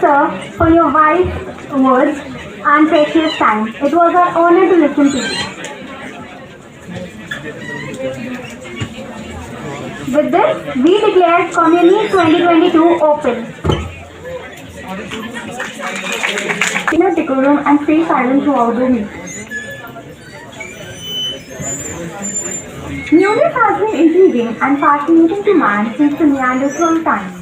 sir, for your wise words and precious time. It was an honor to listen to you. With this, we declare Community 2022 open. In a decorum and stay silent throughout the week. Music has been intriguing and fascinating to man since the Neanderthal times.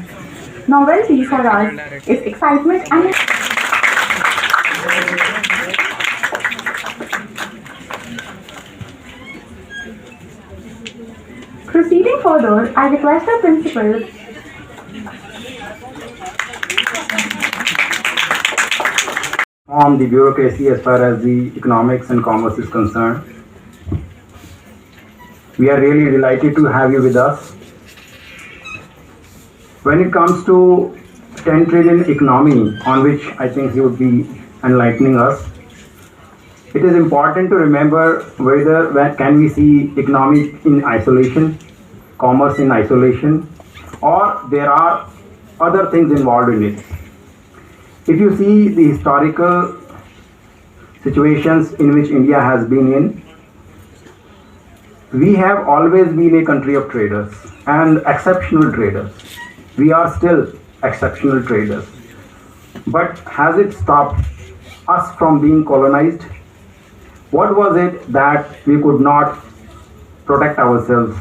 Novelty for us is excitement and proceeding further, I request the principal on the bureaucracy as far as the economics and commerce is concerned. We are really delighted to have you with us. When it comes to 10 trillion economy, on which I think he would be enlightening us, it is important to remember whether can we see economy in isolation, commerce in isolation, or there are other things involved in it. If you see the historical situations in which India has been in, we have always been a country of traders and exceptional traders. We are still exceptional traders. But has it stopped us from being colonized? What was it that we could not protect ourselves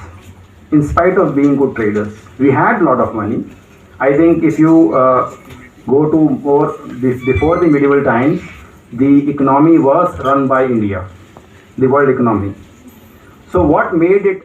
in spite of being good traders? We had a lot of money. I think if you go to before the medieval times, the economy was run by India, the world economy. So what made it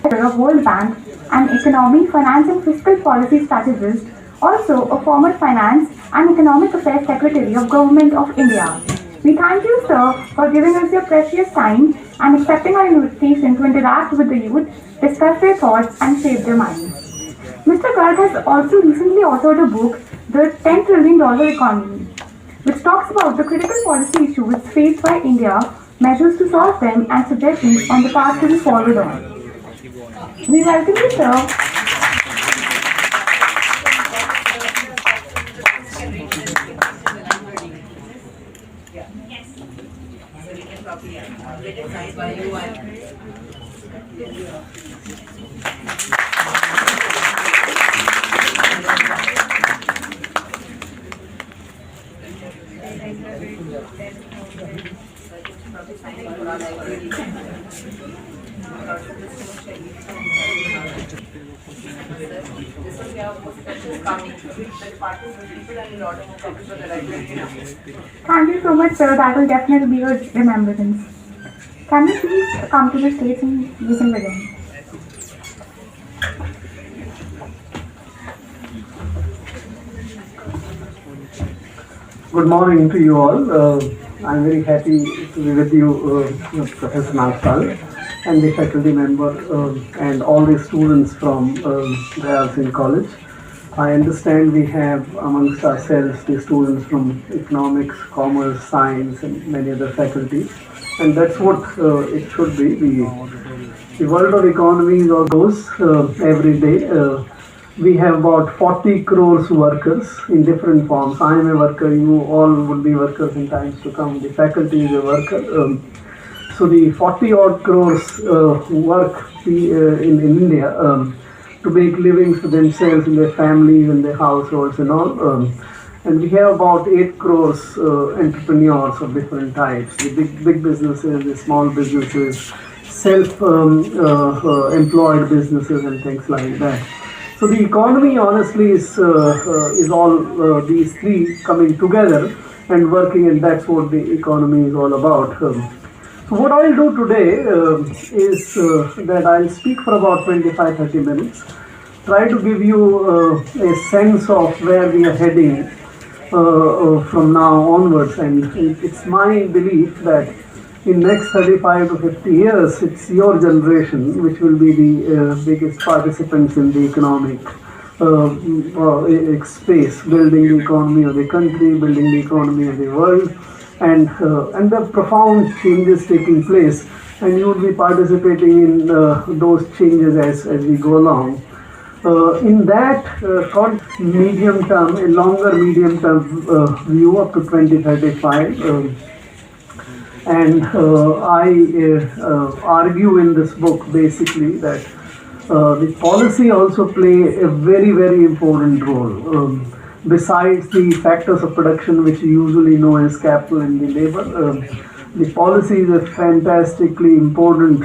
a World Bank, an economy, finance and fiscal policy strategist, also a former finance and economic affairs secretary of Government of India. We thank you, sir, for giving us your precious time and accepting our invitation to interact with the youth, discuss their thoughts and shape their minds. Mr. Garg has also recently authored a book, The $10 Trillion Economy, which talks about the critical policy issues faced by India, measures to solve them and suggestions on the path to be followed on. We welcome you, sir. Thank you so much, sir. That will definitely be a remembrance. Can you please come to the stage and we can begin? Good morning to you all. I'm very happy to be with you, Professor Nagsal, and the faculty member and all the students from Dayal College. I understand we have amongst ourselves the students from economics, commerce, science, and many other faculties, and that's what it should be. The world of economy goes every day. We have about 40 crores workers in different forms. I am a worker, you all would be workers in times to come. The faculty is a worker. So the 40 odd crores work in India to make livings for themselves and their families and their households and all. And we have about 8 crores entrepreneurs of different types, the big businesses, the small businesses, self-employed businesses and things like that. So the economy honestly is all these three coming together and working, and that's what the economy is all about. So what I'll do today is that I'll speak for about 25-30 minutes, try to give you a sense of where we are heading from now onwards, and it's my belief that in next 35 to 50 years, it's your generation which will be the biggest participants in the economic space, building the economy of the country, building the economy of the world, and the profound changes taking place, and you will be participating in those changes as we go along. In that medium term, a longer medium term view up to 2035, and I argue in this book basically that the policy also play a very important role. Besides the factors of production, which you usually know as capital and the labor, the policy is a fantastically important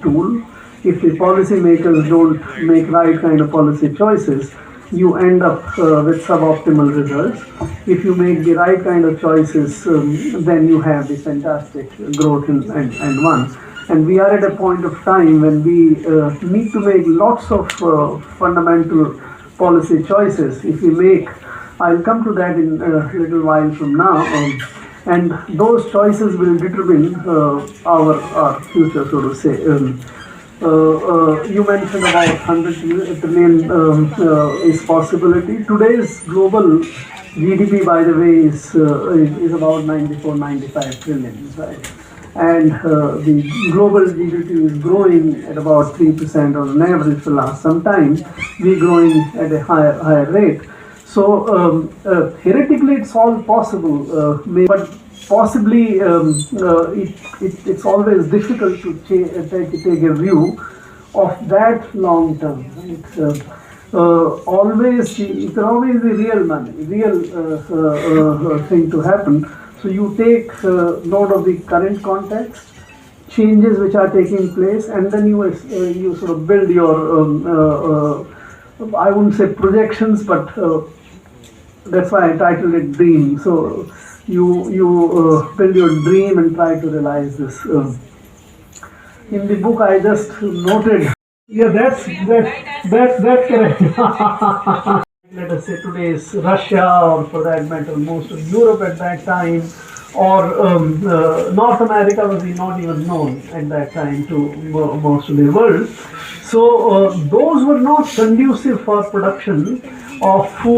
tool. If the policymakers don't make right kind of policy choices, you end up with suboptimal results. If you make the right kind of choices, then you have the fantastic growth and one. And we are at a point of time when we need to make lots of fundamental policy choices. If we make, I'll come to that in a little while from now, and those choices will determine our future, so to say. You mentioned about 100 trillion is possibility. Today's global GDP, by the way, is about 94-95 trillion, right? And the global GDP is growing at about 3% on an average for last some time. We're growing at a higher rate. So theoretically, it's all possible, but possibly it's always difficult to take a view of that long term. Right? Always, it can always be real money, real thing to happen. So you take note of the current context, changes which are taking place, and then you sort of build your I wouldn't say projections, but that's why I titled it Dream. So you build your dream and try to realize this. In the book, I just noted. Yeah, that's correct. Let us say today's Russia, or for that matter, most of Europe at that time, or North America was not even known at that time to most of the world. So those were not conducive for production of food.